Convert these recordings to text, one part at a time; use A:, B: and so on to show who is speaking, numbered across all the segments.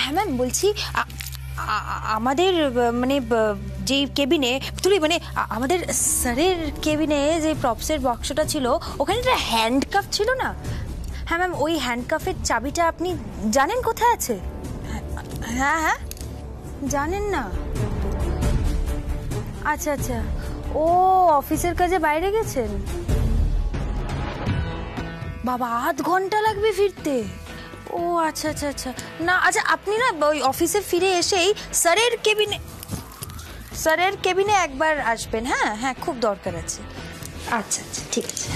A: হ্যাঁ ম্যাম, বলছি আমাদের মানে যে কেবিনে তুলি মানে আমাদের স্যারের কেবিনে যে প্রপসের বক্সটা ছিল ওখানে একটা হ্যান্ডকাফ ছিল না? হ্যাঁ ম্যাম, ওই হ্যান্ডকাফের চাবিটা আপনি জানেন কোথায় আছে? হ্যাঁ হ্যাঁ, জানেন না? আচ্ছা আচ্ছা, ও অফিসের কাজে বাইরে গেছেন। বাবা, 8 ঘন্টা লাগবে ফিরতে? ও আচ্ছা আচ্ছা আচ্ছা, না আচ্ছা আপনি না ওই অফিসে ফিরে এসেই স্যারের কেবিনে একবার আসবেন। হ্যাঁ হ্যাঁ, খুব দরকার আছে। আচ্ছা আচ্ছা, ঠিক আছে।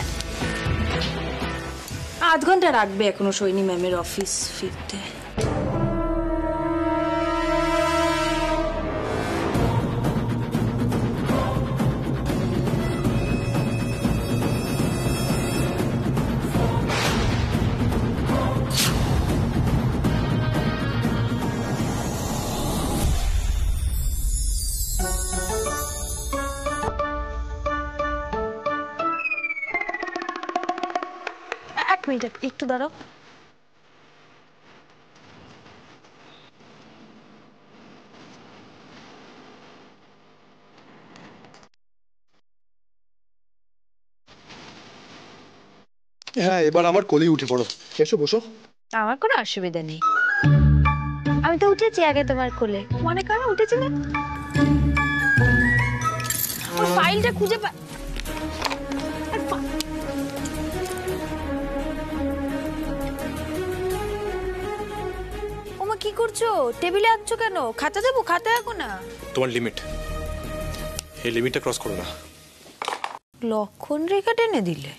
A: 8 ঘন্টা লাগবে এখনো সৈনী ম্যামের অফিস ফিরতে। এক মিনিট, একটু দাঁড়াও।
B: হ্যাঁ, এবার আমার কোলেই উঠে পড়ো। এসো বসো।
A: আমার কোনো অসুবিধা নেই, আমি তো উঠেছি আগে তোমার কোলে। মনে করো উঠেছি না? ওই ফাইলটা খুঁজে ওমা, কি করছো? টেবিলে আনছো কেন? খাতা দেবো? খাতা রাখো না।
B: তোমার লিমিট, এই লিমিটটা ক্রস করো না।
A: লক্ষণ রেখা টেনে দিলে।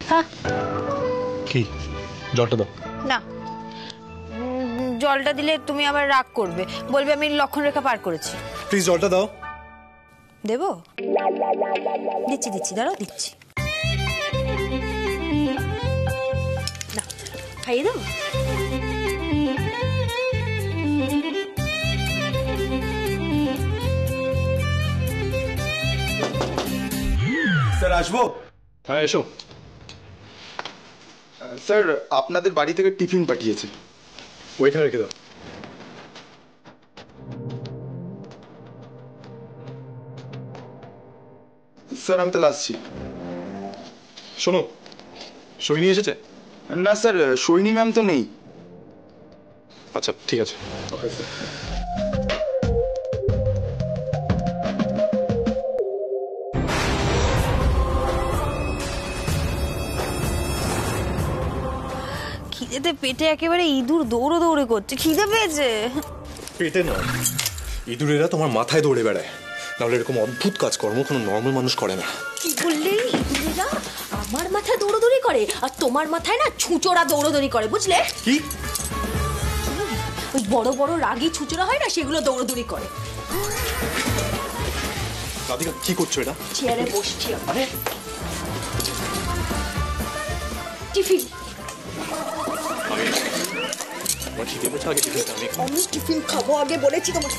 A: হ্যাঁ,
B: কি? জলটা দাও।
A: না, জলটা দিলে তুমি আবার রাগ করবে, বলবে আমি লক্ষণ রেখা পার করেছি।
B: প্লিজ জলটা দাও।
A: দেবো? দিচ্ছি দিচ্ছি, দাঁড়াও দিচ্ছি। নাও, খাইয়ে দাও।
C: স্যার আসবো?
B: হ্যাঁ এসো।
C: স্যার আপনাদের বাড়ি থেকে টিফিন পাঠিয়েছে।
B: ওইখানে রেখে দাও।
C: স্যার আমি তাহলে আসছি।
B: শোনো, সৈনী এসেছে?
C: না স্যার, সৈনী ম্যাম তো নেই।
B: আচ্ছা ঠিক আছে।
C: Okay sir.
A: খিদেতে পেটে একেবারে ইঁদুর দৌড়ে দৌড়ে করছে, খিদে পেয়েছে।
B: পেটে নয়, ইঁদুরেরা তোমার মাথায় দৌড়ে বেড়ায়। নাহলে এরকম অদ্ভুত কাজকর্ম কোনো নর্মাল মানুষ করে না।
D: কি বললে? ইঁদুরেরা আমার মাথায় দৌড়দৌড়ি করে আর তোমার মাথায় না ছুঁচোরা দৌড়দৌড়ি করে, বুঝলে?
B: কি?
D: ওই বড় বড় রাগী ছুঁচোরা হয় না, সেগুলো দৌড়দৌড়ি করে।
B: রাধিকা কি করছো এটা?
D: চেয়ারে বসছি।
B: আরে
D: টিফিন।
B: আমি আমার খিদে পেয়েছে, আগে টিফিনটা
D: আমি টিফিন খাবো আগে বলেছি তোমাকে।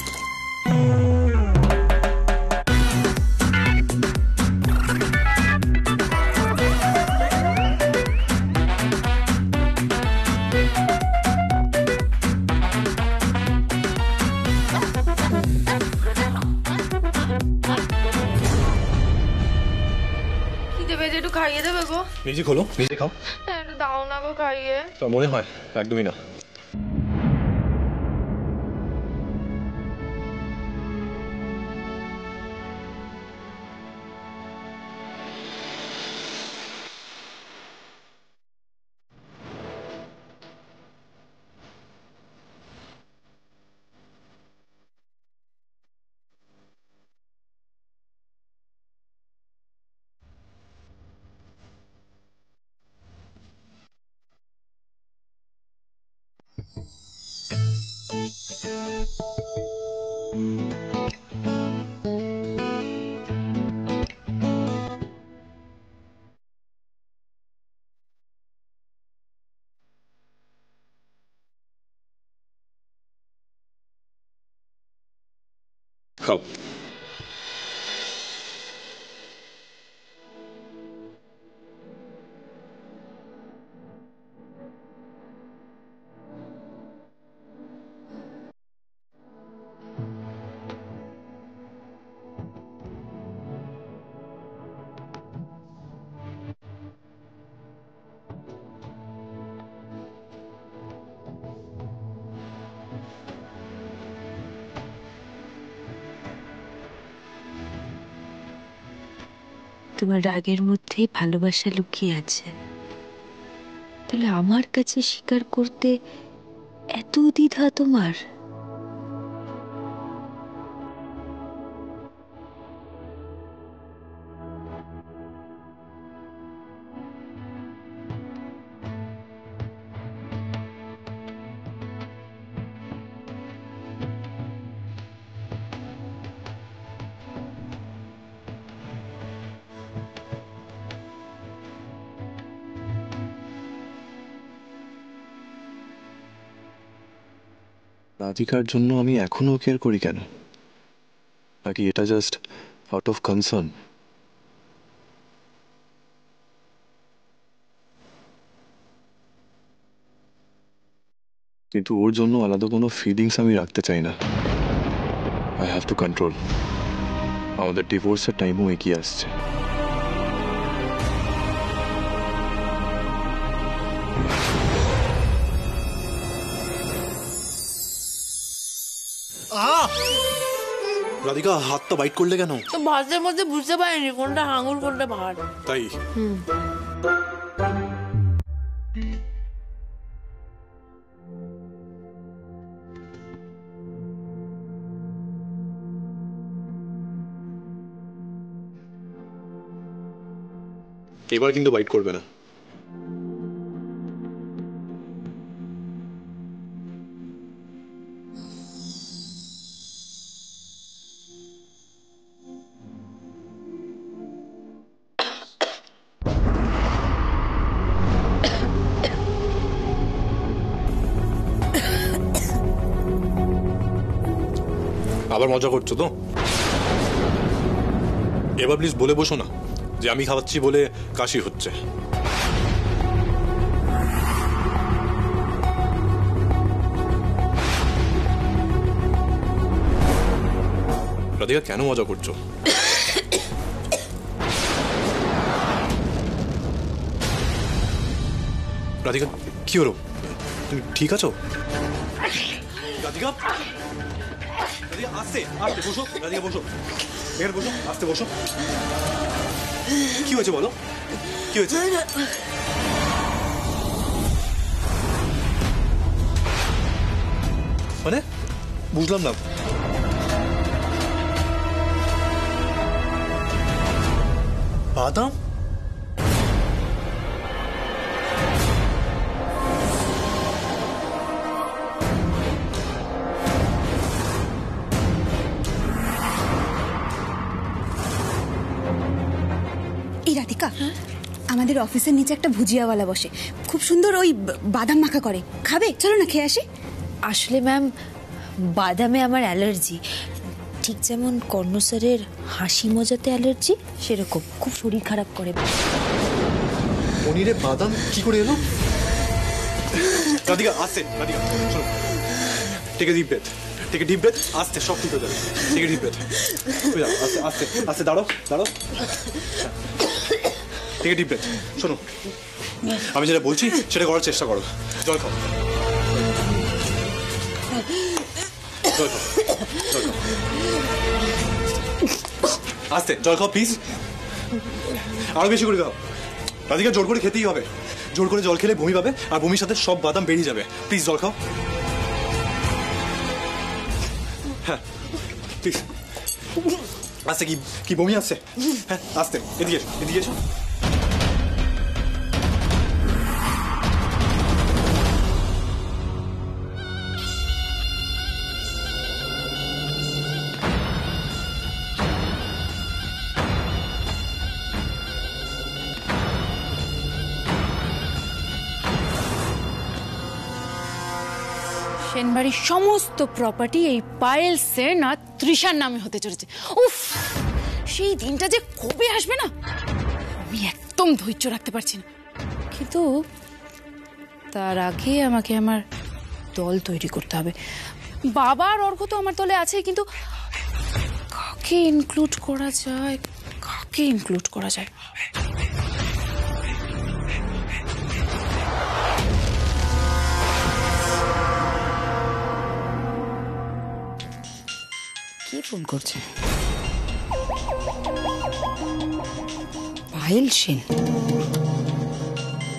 A: খিদে পেয়েছে, একটু খাইয়ে দেবে গো?
B: নিজে খোলো, নিজে খাও।
A: একটু দাও না গো খাইয়ে।
B: তোর মনে হয়? একদমই না। খাও।
E: তোমার রাগের মধ্যেই ভালোবাসা লুকিয়ে আছে, তাহলে আমার কাছে স্বীকার করতে এত দ্বিধা তোমার?
B: রাধিকার জন্য আমি এখনো কেয়ার করি কেন? নাকি এটা জাস্ট আউট অফ কনসার্ন? কিন্তু ওর জন্য আলাদা কোনো ফিলিংস আমি রাখতে চাই না। I have to control. আমাদের ডিভোর্সের টাইমও এগিয়ে আসছে। রাধিকা, হাতটা বাইট করলে কেন?
F: তো ভাতের মধ্যে বুঝতে পারিনি কোনটা আঙুর কোনটা ভাত।
B: তাই এবার কিন্তু বাইট করবে না। আবার মজা করছো তো? এবার প্লিজ বলে বসো না যে আমি খাওয়াচ্ছি বলে কাশি হচ্ছে। রাধিকা, কেন মজা করছো? রাধিকা, কি হলো? তুমি ঠিক আছো? রাধিকা, রাধিকা, আস্তে আস্তে বসো। রাধিকা বসো, এখানে বসো, আস্তে বসো। কি হয়েছে বলো, কি হয়েছে? মানে বুঝলাম না। বাদাম?
G: এই রাধিকা, আমাদের অফিসের নিচে একটা ভুজিয়াওয়ালা বসে, খুব সুন্দর ওই বাদাম মাখা করে, খাবে? চলো না খেয়ে আসি।
A: আসলে ম্যাম, বাদামে আমার অ্যালার্জি, ঠিক যেমন কর্ণ স্যারের হাসি মজাতে অ্যালার্জি, সেরকম খুব শরীর খারাপ করে।
B: পনিরে বাদাম কি করে এলো? রাধিকা, আস্তে। রাধিকা, শোনো, take a deep breath, take a deep breath. আস্তে, সব ঠিক হয়ে যাবে। Take a deep breath. আস্তে আস্তে আস্তে, দাঁড়াও দাঁড়াও। Take a deep breath. শোনো, আমি যেটা বলছি সেটা করার চেষ্টা করো। জল খাও, জল খাও, জল খাও। আস্তে জল খাও প্লিজ, আরো বেশি করে খাও। রাধিকা, জোর করে খেতেই হবে। জোর করে জল খেলে বমি পাবে, আর বমির সাথে সব বাদাম বেরিয়ে যাবে। প্লিজ জল খাও। হ্যাঁ প্লিজ, আস্তে। কি কি বমি আসছে? হ্যাঁ আস্তে, এদিকে এসো, এদিকে এসো।
H: সেনবাড়ির সমস্ত প্রপার্টি এই পায়েল সেন আর তৃষার নামে হতে চলেছে। উফ, সেই দিনটা যে কবে আসবে না, আমি একদম ধৈর্য রাখতে পারছি না। কিন্তু তার আগে আমাকে আমার দল তৈরি করতে হবে। বাবার অর্ঘ তো আমার দলে আছে, কিন্তু কাকে ইনক্লুড করা যায়, কাকে ইনক্লুড করা যায়?
I: কে ফোন করছে? পায়েল সেন।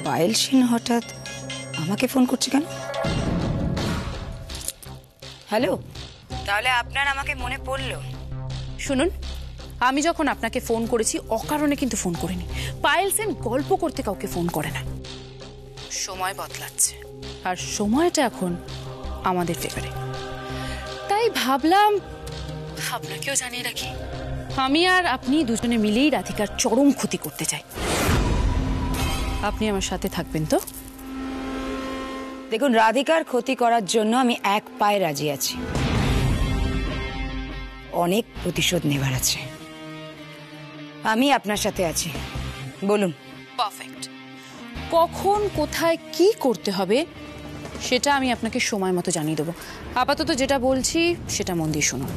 I: পায়েল সেন হঠাৎ আমাকে ফোন করছে কেন? হ্যালো, তাহলে আপনার আমাকে মনে পড়লো?
H: শুনুন, আমি যখন আপনাকে ফোন করেছি অকারণে কিন্তু ফোন করিনি। পায়েল সেন গল্প করতে কাউকে ফোন করে না। সময় বদলাচ্ছে, আর সময়টা এখন আমাদের ফেভারে। তাই ভাবলাম আপনাকেও জানিয়ে রাখি, আমি আর আপনি দুজনে মিলেই রাধিকার চরম ক্ষতি করতে চাই। আপনি আমার সাথে থাকবেন তো?
I: দেখুন, রাধিকার ক্ষতি করার জন্য আমি এক পায়ে রাজি আছি। অনেক প্রতিশোধ নেবার আছে। আমি আপনার সাথে আছি, বলুন।
H: পারফেক্ট। কখন কোথায় কি করতে হবে সেটা আমি আপনাকে সময় মতো জানিয়ে দেবো। আপাতত যেটা বলছি সেটা মন দিয়ে শুনুন।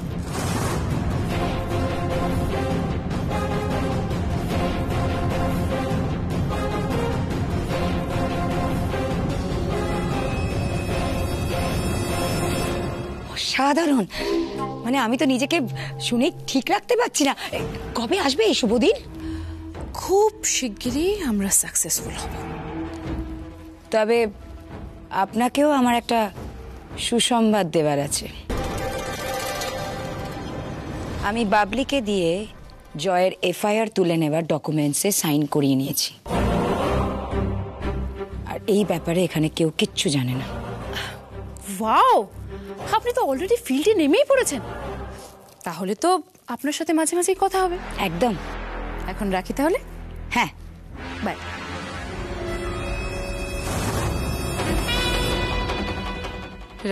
I: সাধারণ, মানে আমি তো নিজেকে শুনে ঠিক রাখতে পারছি না। কবে আসবে এই শুভ দিন?
H: খুব শিগগিরই আমরা সাকসেসফুল হব।
I: তবে আপনাকেও আমার একটা সুসংবাদ দেবার আছে। আমি বাবলিকে দিয়ে জয়ের এফআইআর তুলে নেবার ডকুমেন্টসে সাইন করিয়ে নিয়েছি, আর এই ব্যাপারে এখানে কেউ কিচ্ছু জানে না।
H: ওয়াও, আপনি তো অলরেডি ফিল্ডে নেমেই পড়েছেন। তাহলে তো আপনার সাথে মাঝে মাঝেই কথা হবে।
I: একদম।
H: এখন রাখি তাহলে।
I: হ্যাঁ,
H: বাই।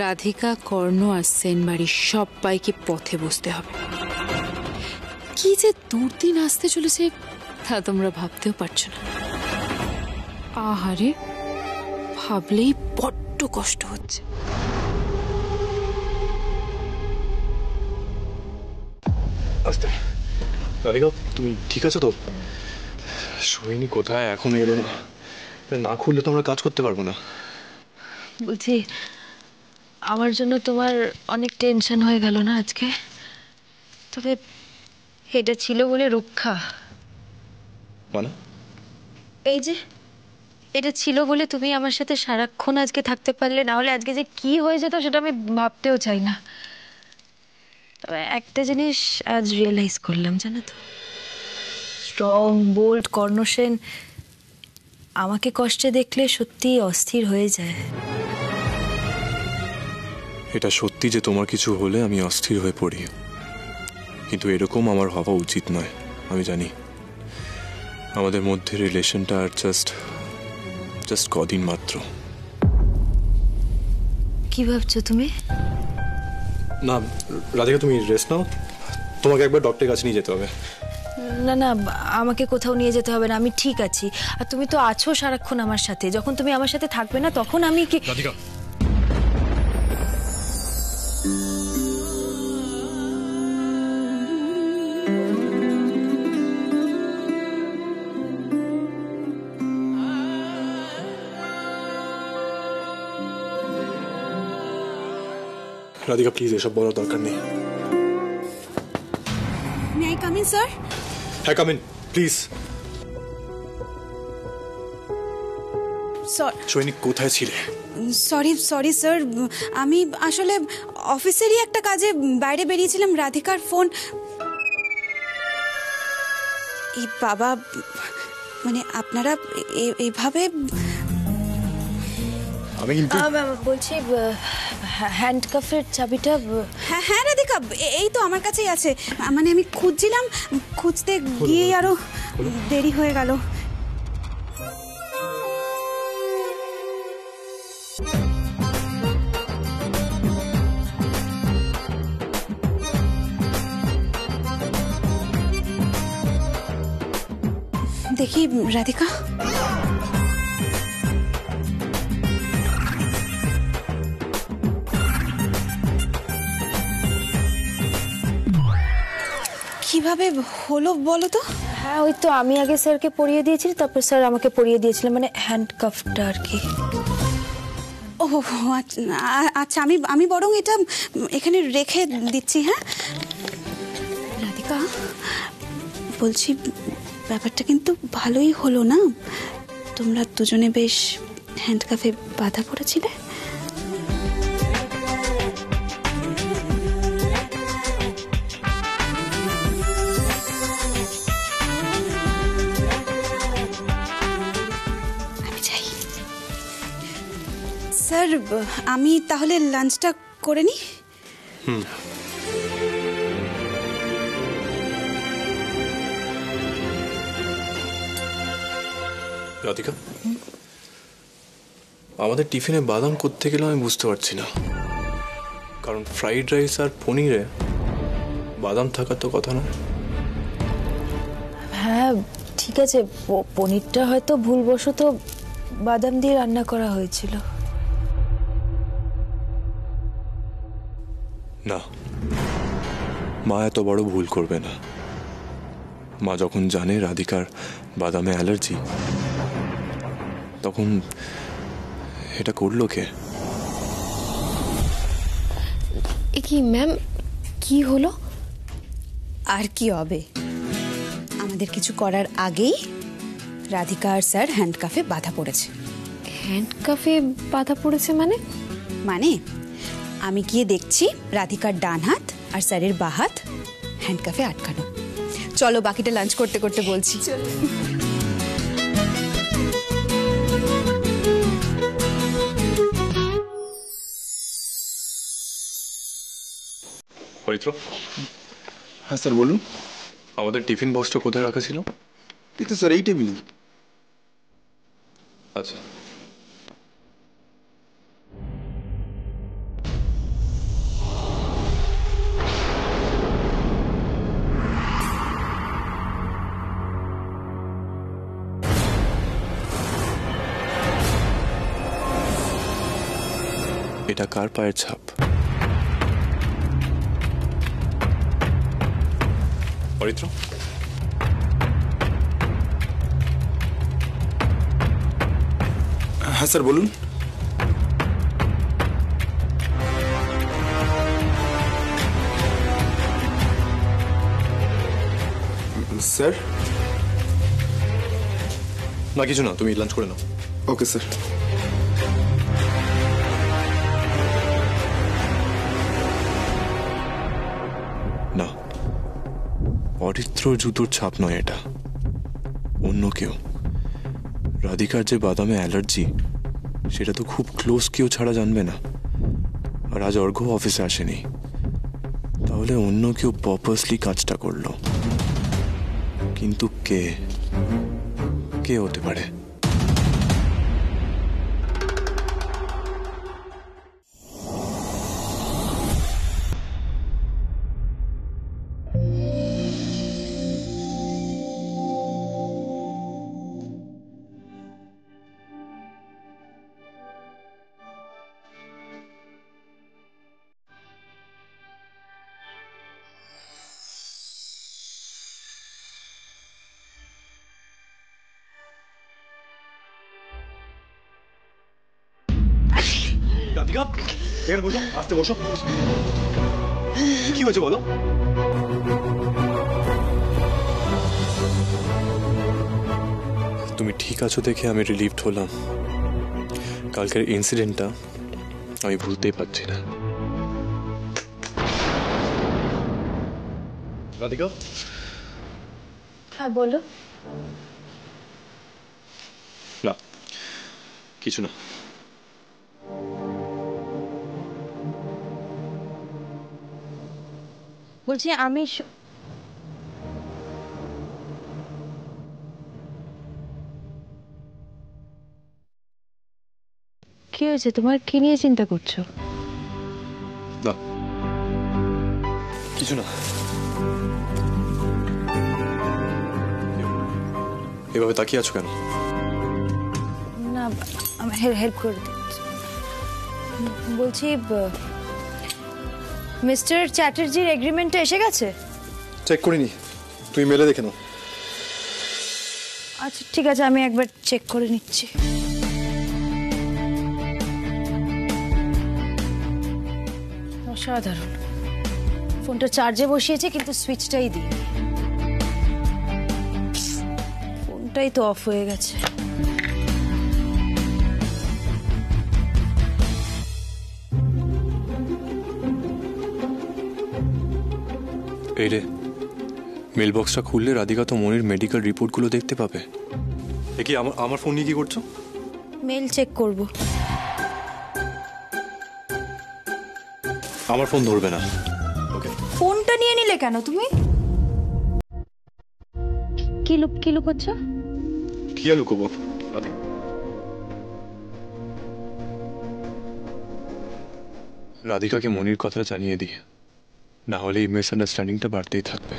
H: রাধিকা, কর্ণ আর সেনবাড়ির সবাইকে পথে বসতে হবে। কি যে দুর্দিন আসতে চলেছে তা তোমরা ভাবতেও পারছো না। আহারে, ভাবলেই বড্ড কষ্ট হচ্ছে।
B: আস্তে। রাধিকা, তুমি ঠিক আছো তো? সোহিনী কোথায় এখন এলো না? না খুললে তো আমরা কাজ করতে পারবো না।
E: বলছি, আমার জন্য তোমার অনেক টেনশন হয়ে গেল না আজকে? তবে এটা ছিল বলে রক্ষা।
B: মানে?
E: এই যে এটা ছিল বলে তুমি আমার সাথে সারাক্ষণ আজকে থাকতে পারলে, না হলে আজকে যে কি হয়ে যেত সেটা আমি ভাবতেও চাই না। তবে একটা জিনিস আজ রিয়েলাইজ করলাম, জানো তো, স্ট্রং বোল্ড কর্ণ সেন আমাকে কষ্টে দেখলে সত্যি অস্থির হয়ে যায়।
B: এটা সত্যি যে তোমার কিছু হলে আমি অস্থির হয়ে পড়ি, কিন্তু এরকম আমার হওয়া উচিত নয়। আমি জানি আমাদের মধ্যে রিলেশনটা আর জাস্ট কদিন মাত্র।
E: কি ভাবছো তুমি?
B: না রাধিকা, তুমি রেস্ট নাও। তোমাকে একবার ডক্টরের কাছে নিয়ে যেতে হবে।
E: না না, আমাকে কোথাও নিয়ে যেতে হবে না, আমি ঠিক আছি। আর তুমি তো আছো সারাক্ষণ আমার সাথে। যখন তুমি আমার সাথে থাকবে না তখন আমি কি...
B: রাধিকা, রাধিকা প্লিজ এসব বলার দরকার নেই।
G: May I come in sir?
B: হ্যাঁ, কাম ইন প্লিজ। সোহিনী কোথায় ছিলে?
G: সরি স্যার, আমি আসলে অফিসেরই একটা কাজে বাইরে বেরিয়েছিলাম। রাধিকার ফোন... এই বাবা, মানে আপনারা এইভাবে...
B: আমি কিন্তু
E: বলছি, হ্যান্ডকাফের চাবিটা...
G: হ্যাঁ রাধিকা, এই তো আমার কাছেই আছে। মানে আমি খুঁজছিলাম, খুঁজতে গিয়েই আরো দেরি হয়ে গেল। দেখি রাধিকা। কিভাবে হলো বলো তো?
A: হ্যাঁ ওই তো আমি আগে স্যারকে পরিয়ে দিয়েছিলাম, তারপর স্যার আমাকে পরিয়ে দিয়েছিলেন, মানে হ্যান্ডকাফটা আর কি।
G: ও আচ্ছা, আমি বরং এটা এখানে রেখে দিচ্ছি। হ্যাঁ রাধিকা, বলছি ব্যাপারটা কিন্তু ভালোই হলো না? তোমরা দুজনে বেশ হ্যান্ডকাফে বাঁধা পড়েছিলে। স্যার আমি তাহলে লাঞ্চটা করে নিই।
B: রাধিকা, আমাদের টিফিনে বাদাম কোত্থেকে গেল আমি বুঝতে পারছি না, কারণ ফ্রাইড রাইস আর পনিরে বাদাম থাকার তো কথা না।
A: হ্যাঁ ঠিক আছে, পনিরটা হয়তো ভুলবশত বাদাম দিয়ে রান্না করা হয়েছিল।
B: না, মা এত বড় ভুল করবে না। মা যখন জানে রাধিকার বাদামে অ্যালার্জি, তখন এটা করলো কে?
E: কি ম্যাম, কি হলো?
G: আর কি হবে, আমাদের কিছু করার আগেই রাধিকা আর স্যার হ্যান্ডকাফে বাধা পড়েছে।
E: হ্যান্ডকাফে বাধা পড়েছে মানে?
G: মানে আমি গিয়ে দেখছি রাধিকার ডান হাত আর স্যারের বাঁ হাত হ্যান্ডকাফে আটকানো। চলো বাকিটা লাঞ্চ করতে করতে বলছি।
B: পবিত্র,
C: হ্যাঁ স্যার বলুন।
B: আমাদের টিফিন বক্সটা কোথায় রাখা ছিল?
C: এই তো স্যার এই টেবিলে।
B: আচ্ছা, এটা কার পায়ের ছাপ? পবিত্র,
C: হ্যাঁ স্যার বলুন। স্যার?
B: না কিছু না, তুমি লাঞ্চ করে নাও।
C: Okay sir.
B: না, পবিত্রর জুতোর ছাপ নয় এটা, অন্য কেউ। রাধিকার যে বাদামে অ্যালার্জি, সেটা তো খুব ক্লোজ কেউ ছাড়া জানবে না। আর আজ অর্ঘ্য অফিসে আসেনি, তাহলে অন্য কেউ পারপাসলি কাজটা করলো। কিন্তু কে কে হতে পারে? রাধিকা, এখানে বসো, আস্তে বসো। কি হয়েছে বলো? তুমি ঠিক আছো দেখে আমি রিলিভড হলাম। কালকের ইনসিডেন্টটা আমি ভুলতেই পারছি না। রাধিকা?
A: হ্যাঁ বলো।
B: না কিছু না।
A: বলছি আমি কি হয়েছে তোমার, কি নিয়ে চিন্তা করছো?
B: না কিছু না। এভাবে তাকিয়ে আছো কেন?
A: না আমি হেল্প করে দিচ্ছি। বলছি মিস্টার চ্যাটার্জির এগ্রিমেন্টটা এসে গেছে?
B: চেক করিনি, তুমি মেলে দেখে নাও।
A: আচ্ছা ঠিক আছে, আমি একবার চেক করে নিচ্ছি। অসাধারণ, ফোনটা চার্জে বসিয়েছে কিন্তু সুইচটাই দিই, ফোনটাই তো অফ হয়ে গেছে।
B: এই রে, মেল বক্সটা খুললে রাধিকা তো মনির মেডিকেল রিপোর্টগুলো দেখতে পাবে। এ কি আমার ফোন নিয়ে কি করছো?
A: মেল চেক করব।
B: আমার ফোন ধরবে না। ওকে,
A: ফোনটা নিয়ে নিলে কেন তুমি? কি লুকোচ্ছ?
C: কি আর লুকোবো?
B: রাধিকাকে মনির কথাটা জানিয়ে দিই, না হলে এই মিসআন্ডারস্ট্যান্ডিংটা বাড়তেই থাকবে।